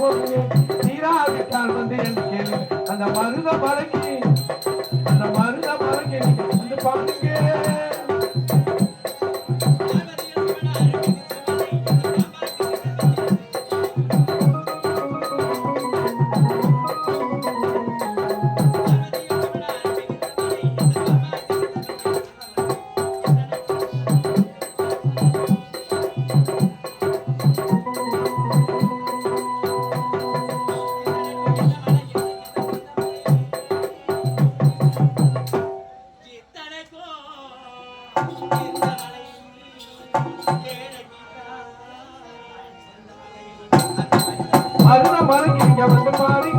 போகிறேன் நீராவிட்டால் வந்து என்று கேளு அந்த மருத மலைக்கு நீங்க வந்து பாருங்க மருத மலைக்கு நீங்க வந்து பாருங்க